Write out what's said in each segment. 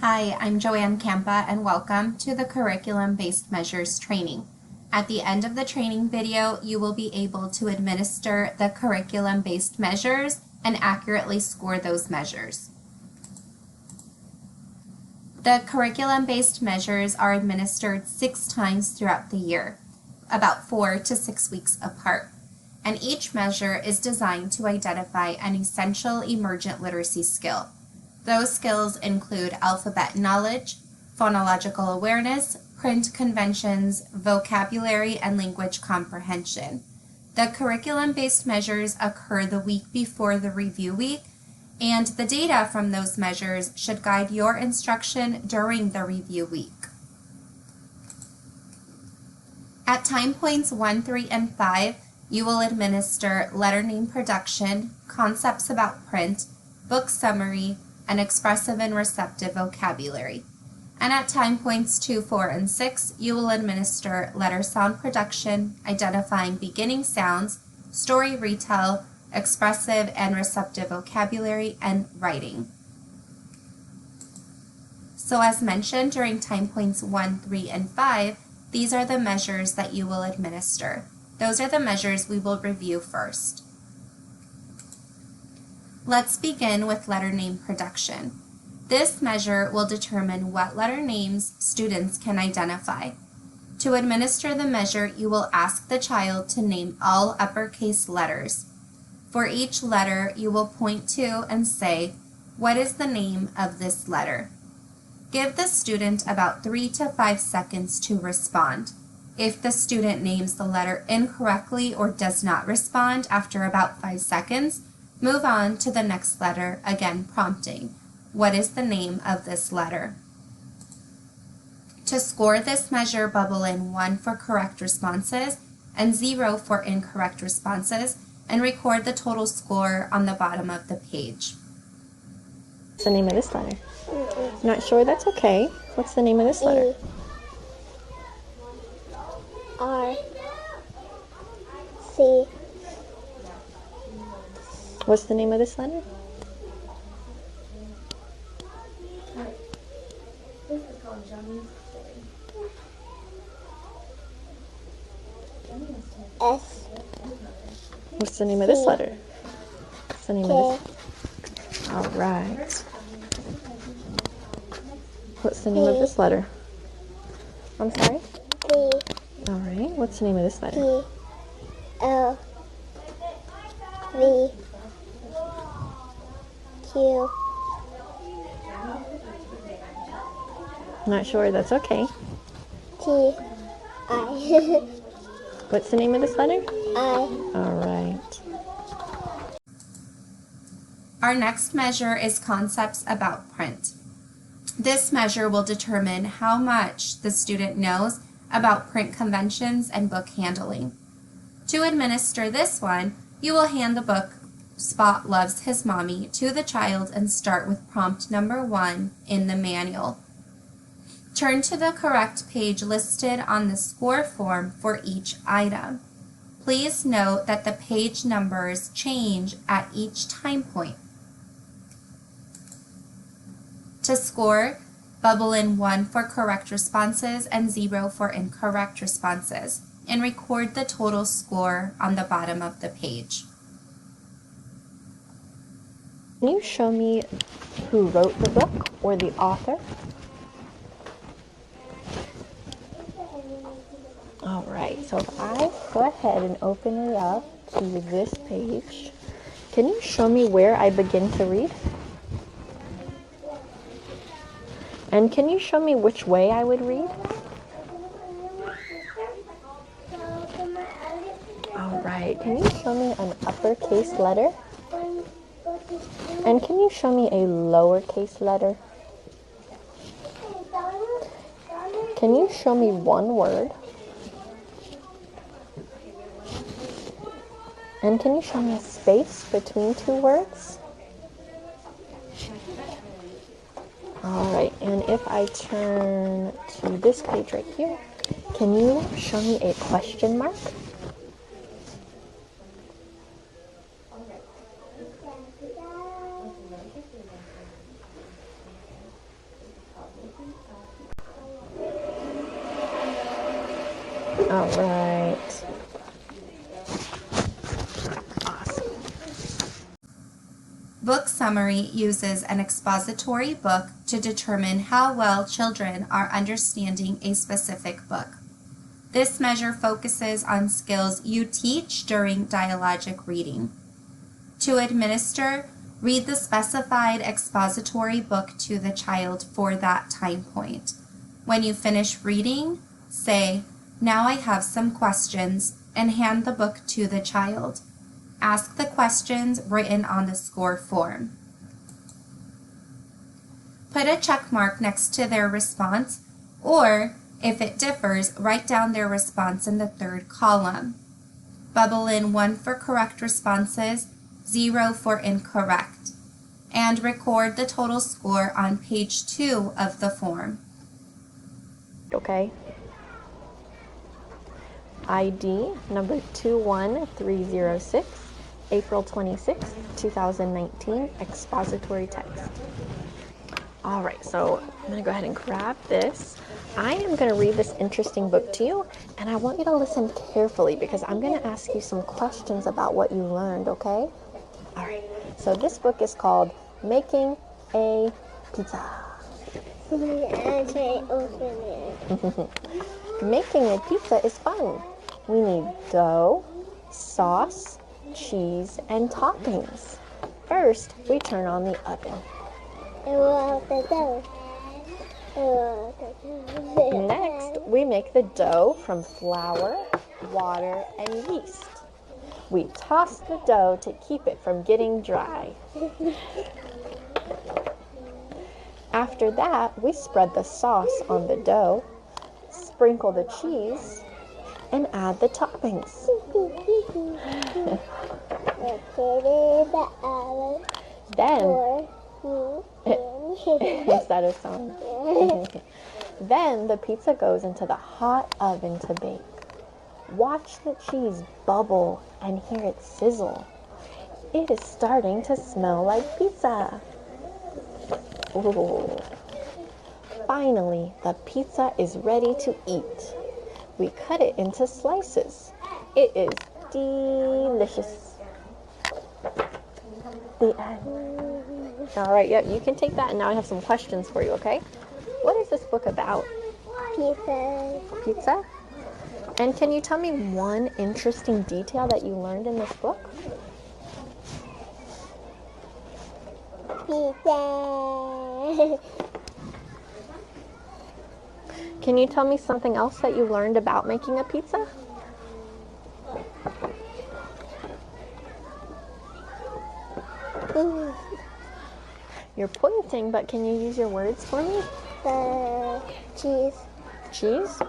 Hi, I'm Joanne Campa and welcome to the Curriculum-Based Measures training. At the end of the training video, you will be able to administer the curriculum-based measures and accurately score those measures. The curriculum-based measures are administered 6 times throughout the year, about 4 to 6 weeks apart, and each measure is designed to identify an essential emergent literacy skill. Those skills include alphabet knowledge, phonological awareness, print conventions, vocabulary, and language comprehension. The curriculum-based measures occur the week before the review week, and the data from those measures should guide your instruction during the review week. At time points 1, 3, and 5, you will administer letter name production, concepts about print, book summary, and expressive and receptive vocabulary. And at time points 2, 4, and 6, you will administer letter sound production, identifying beginning sounds, story retell, expressive and receptive vocabulary, and writing. So as mentioned during time points 1, 3, and 5, these are the measures that you will administer. Those are the measures we will review first. Let's begin with letter name production. This measure will determine what letter names students can identify. To administer the measure, you will ask the child to name all uppercase letters. For each letter, you will point to and say, "What is the name of this letter?" Give the student about 3 to 5 seconds to respond. If the student names the letter incorrectly or does not respond after about 5 seconds, move on to the next letter, again prompting, "What is the name of this letter?" To score this measure, bubble in 1 for correct responses and 0 for incorrect responses, and record the total score on the bottom of the page. What's the name of this letter? Not sure? That's okay. What's the name of this letter? R C. What's the name of this letter? S. What's the name of this letter? What's the name of this? All right. What's the name of this letter? I'm sorry? T. All right. What's the name of this letter? T. L. V. Q. Not sure. That's okay. T. I. What's the name of this letter? I. All right. Our next measure is concepts about print. This measure will determine how much the student knows about print conventions and book handling. To administer this one, you will hand the book Spot Loves His Mommy to the child and start with prompt number 1 in the manual. Turn to the correct page listed on the score form for each item. Please note that the page numbers change at each time point. To score, bubble in 1 for correct responses and 0 for incorrect responses, and record the total score on the bottom of the page. Can you show me who wrote the book or the author? All right, so if I go ahead and open it up to this page, can you show me where I begin to read? And can you show me which way I would read? All right, can you show me an uppercase letter? And can you show me a lowercase letter? Can you show me one word? And can you show me a space between 2 words? All right, and if I turn to this page right here, can you show me a question mark? All right. Awesome. Book summary uses an expository book to determine how well children are understanding a specific book. This measure focuses on skills you teach during dialogic reading. To administer, read the specified expository book to the child for that time point. When you finish reading, say, "Now I have some questions," and hand the book to the child. Ask the questions written on the score form. Put a check mark next to their response, or if it differs, write down their response in the third column. Bubble in 1 for correct responses, 0 for incorrect, and record the total score on page 2 of the form. Okay. ID number 21306, April 26, 2019, expository text. All right, so I'm going to go ahead and grab this. I am going to read this interesting book to you, and I want you to listen carefully because I'm going to ask you some questions about what you learned, okay? All right, so this book is called Making a Pizza. Making a pizza is fun. We need dough, sauce, cheese, and toppings. First, we turn on the oven. Next, we make the dough from flour, water, and yeast. We toss the dough to keep it from getting dry. After that, we spread the sauce on the dough, sprinkle the cheese, and add the toppings. Then, is that a song? Then the pizza goes into the hot oven to bake. Watch the cheese bubble and hear it sizzle. It is starting to smell like pizza. Ooh. Finally, the pizza is ready to eat. We cut it into slices. It is delicious. The end. All right, yep, you can take that, and now I have some questions for you, okay? What is this book about? Pizza. Pizza? And can you tell me one interesting detail that you learned in this book? Pizza. Can you tell me something else that you learned about making a pizza? You're pointing, but can you use your words for me? Cheese. Cheese?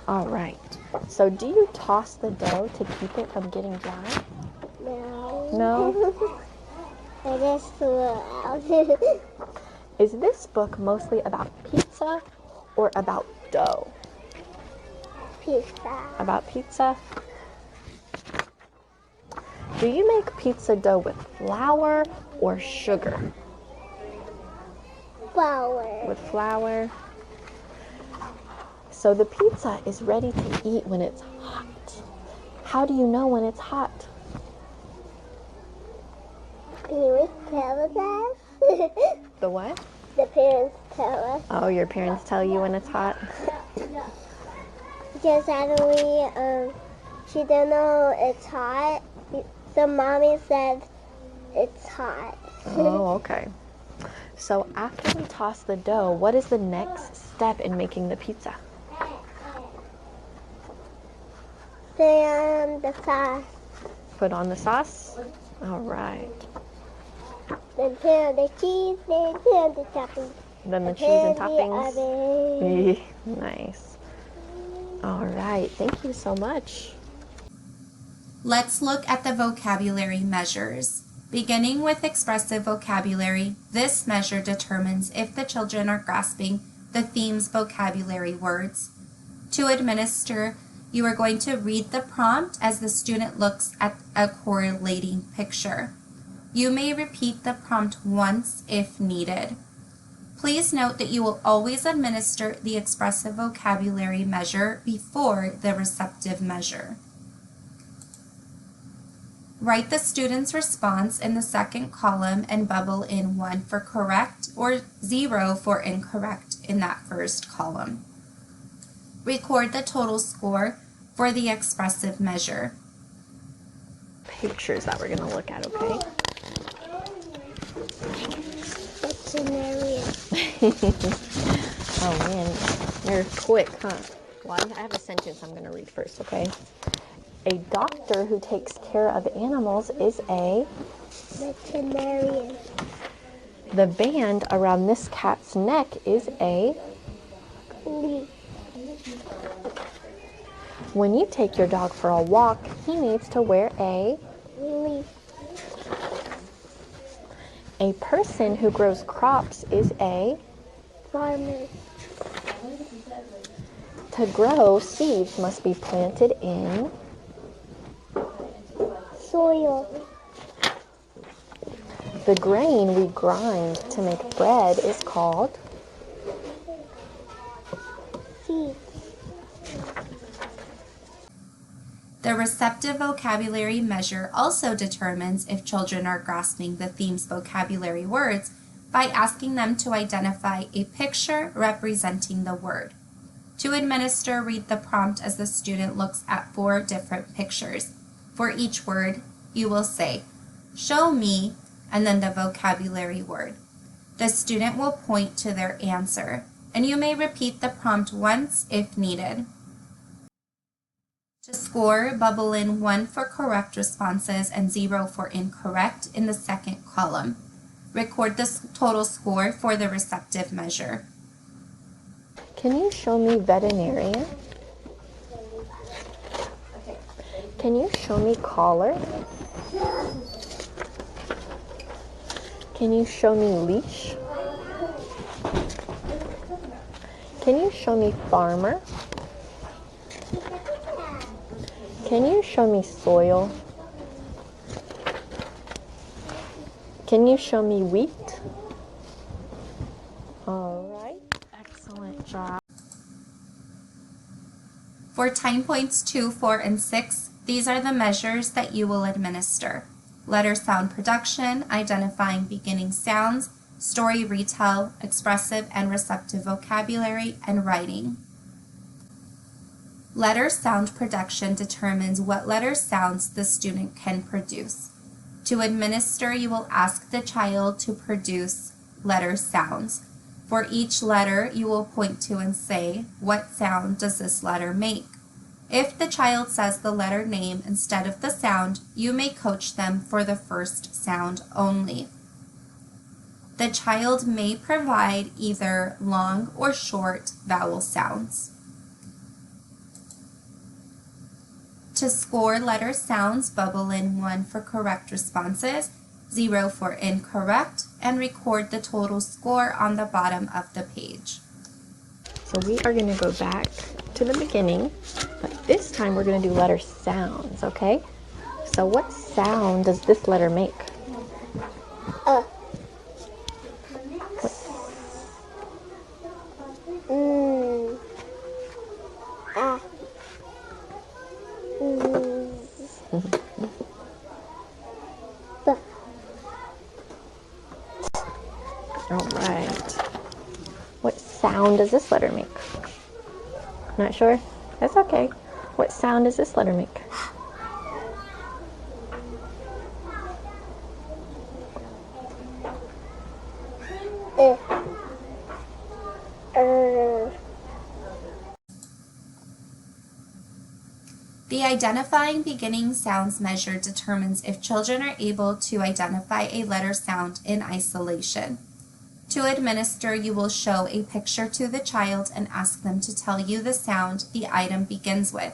All right. So do you toss the dough to keep it from getting dry? No. No? I just threw it out. Is this book mostly about pizza or about dough? Pizza. About pizza? Do you make pizza dough with flour or sugar? Flour. With flour. So the pizza is ready to eat when it's hot. How do you know when it's hot? Parents tell us. The what? The parents tell us. Oh, your parents tell you when it's hot? Because suddenly, she didn't know it's hot. So mommy said it's hot. Oh, okay. So after we toss the dough, what is the next step in making the pizza? Then the sauce. Put on the sauce? All right. Then put on the cheese. Then put on the toppings. Then the cheese and Put in toppings? the oven. Nice. All right. Thank you so much. Let's look at the vocabulary measures. Beginning with expressive vocabulary, this measure determines if the children are grasping the theme's vocabulary words. To administer, you are going to read the prompt as the student looks at a correlating picture. You may repeat the prompt once if needed. Please note that you will always administer the expressive vocabulary measure before the receptive measure. Write the student's response in the second column and bubble in 1 for correct or 0 for incorrect in that first column. Record the total score for the expressive measure. Pictures that we're going to look at, okay? Veterinarian. Oh man, you're quick, huh? Well, I have a sentence I'm going to read first, okay? A doctor who takes care of animals is a Veterinarian. The band around this cat's neck is a Leaf. When you take your dog for a walk, he needs to wear a Leaf. A person who grows crops is a Farmer. To grow, seeds must be planted in Soil. The grain we grind to make bread is called Seed. The receptive vocabulary measure also determines if children are grasping the theme's vocabulary words by asking them to identify a picture representing the word. To administer, read the prompt as the student looks at 4 different pictures. For each word, you will say, "Show me," and then the vocabulary word. The student will point to their answer, and you may repeat the prompt once if needed. To score, bubble in 1 for correct responses and 0 for incorrect in the second column. Record the total score for the receptive measure. Can you show me veterinarian? Can you show me collar? Can you show me leash? Can you show me farmer? Can you show me soil? Can you show me wheat? All right, excellent job. For time points 2, 4, and 6, these are the measures that you will administer. Letter sound production, identifying beginning sounds, story retell, expressive and receptive vocabulary, and writing. Letter sound production determines what letter sounds the student can produce. To administer, you will ask the child to produce letter sounds. For each letter, you will point to and say, "What sound does this letter make?" If the child says the letter name instead of the sound, you may coach them for the first sound only. The child may provide either long or short vowel sounds. To score letter sounds, bubble in 1 for correct responses, 0 for incorrect, and record the total score on the bottom of the page. So we are going to go back to the beginning, but this time we're going to do letter sounds, okay? So what sound does this letter make? All right. What sound does this letter make? Not sure? That's okay. What sound does this letter make? The identifying beginning sounds measure determines if children are able to identify a letter sound in isolation. To administer, you will show a picture to the child and ask them to tell you the sound the item begins with.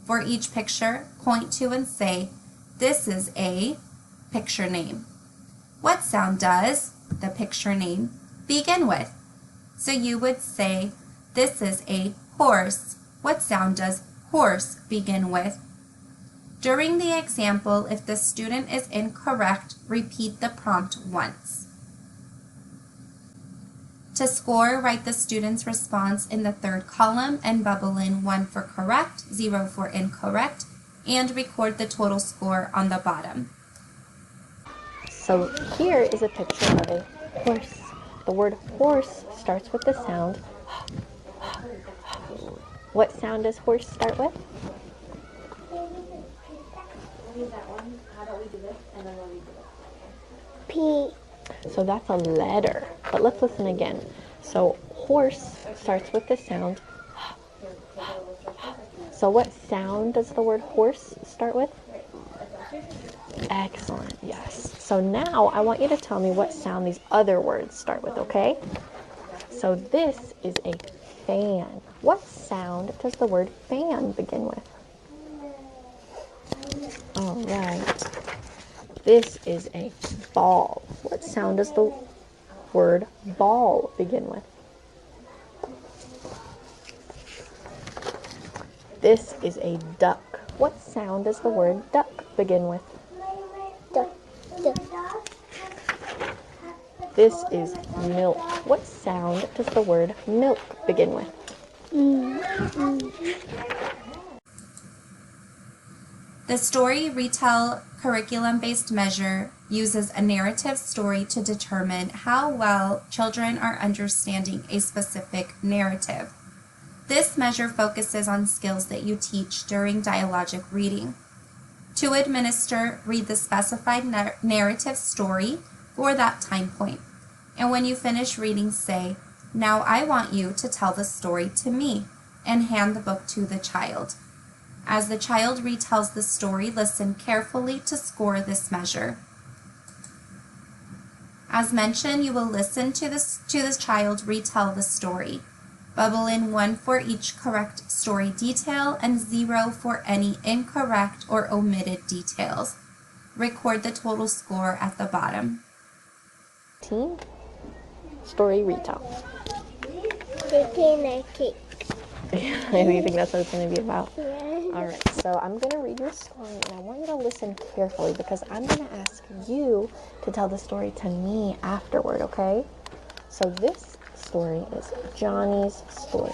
For each picture, point to and say, "This is a picture name." What sound does the picture name begin with? So you would say, "This is a horse." What sound does horse begin with? During the example, if the student is incorrect, repeat the prompt once. To score, write the student's response in the third column and bubble in 1 for correct, 0 for incorrect, and record the total score on the bottom. So here is a picture of a horse. The word horse starts with the sound. What sound does horse start with? P. So that's a letter. But let's listen again. So horse starts with the sound. So what sound does the word horse start with? Excellent, yes. So now I want you to tell me what sound these other words start with, okay? So this is a fan. What sound does the word fan begin with? All right. This is a ball. What sound does the word ball begin with? This is a duck. What sound does the word duck begin with? Duck. This is milk. What sound does the word milk begin with? The story retell curriculum-based measure uses a narrative story to determine how well children are understanding a specific narrative. This measure focuses on skills that you teach during dialogic reading. To administer, read the specified narrative story for that time point. And when you finish reading, say, "Now I want you to tell the story to me," and hand the book to the child. As the child retells the story, listen carefully to score this measure. As mentioned, you will listen to the child retell the story. Bubble in 1 for each correct story detail and 0 for any incorrect or omitted details. Record the total score at the bottom. Story retell. Baking a cake. You think that's what it's going to be about? Yeah. All right, so I'm going to read you a story, and I want you to listen carefully because I'm going to ask you to tell the story to me afterward, okay? So this story is Johnny's story.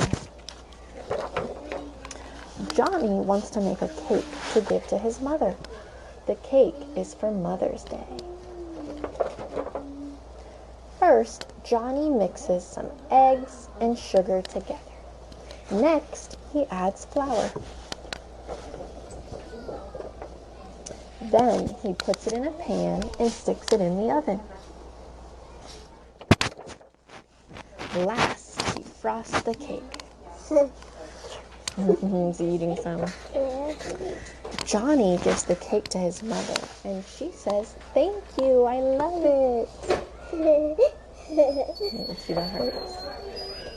Johnny wants to make a cake to give to his mother. The cake is for Mother's Day. First, Johnny mixes some eggs and sugar together. Next, he adds flour. Then he puts it in a pan and sticks it in the oven. Last, he frosts the cake. He's eating some. Yeah. Johnny gives the cake to his mother, and she says, "Thank you, I love it." See, that hurts.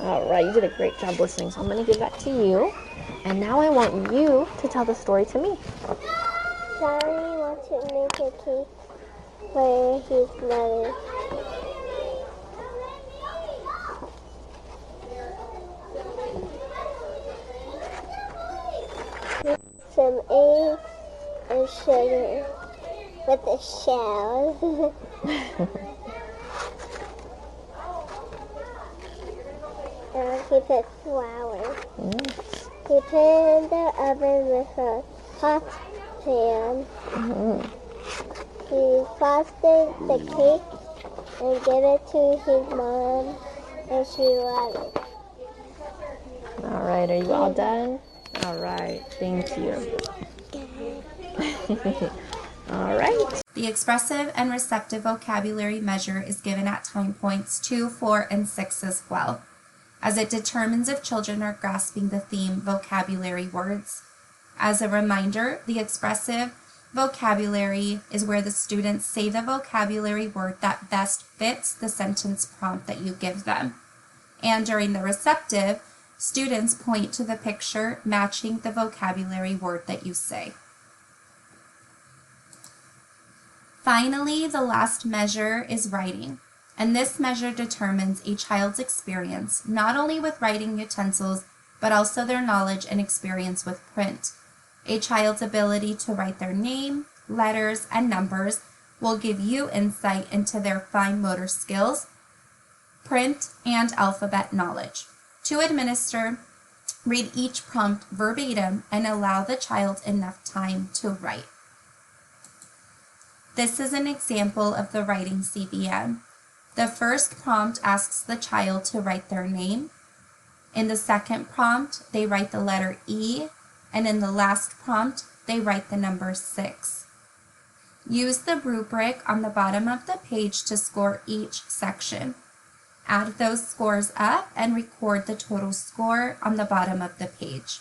All right, you did a great job listening, so I'm going to give that to you. And now I want you to tell the story to me. Johnny wants to make a cake for his mother. Some eggs and sugar with a shell. And he put flour. He put it in the oven with a hot pan. He frosted the cake and gave it to his mom, and she loved it. All right, are you all done? All right, thank you. All right. The expressive and receptive vocabulary measure is given at time points 2, 4, and 6 as well, as it determines if children are grasping the theme vocabulary words. As a reminder, the expressive vocabulary is where the students say the vocabulary word that best fits the sentence prompt that you give them. And during the receptive, students point to the picture matching the vocabulary word that you say. Finally, the last measure is writing, and this measure determines a child's experience not only with writing utensils, but also their knowledge and experience with print. A child's ability to write their name, letters, and numbers will give you insight into their fine motor skills, Print and alphabet knowledge. To administer, read each prompt verbatim and allow the child enough time to write. This is an example of the writing CBM. The first prompt asks the child to write their name. In the second prompt, they write the letter E, and in the last prompt, they write the number 6. Use the rubric on the bottom of the page to score each section. Add those scores up and record the total score on the bottom of the page.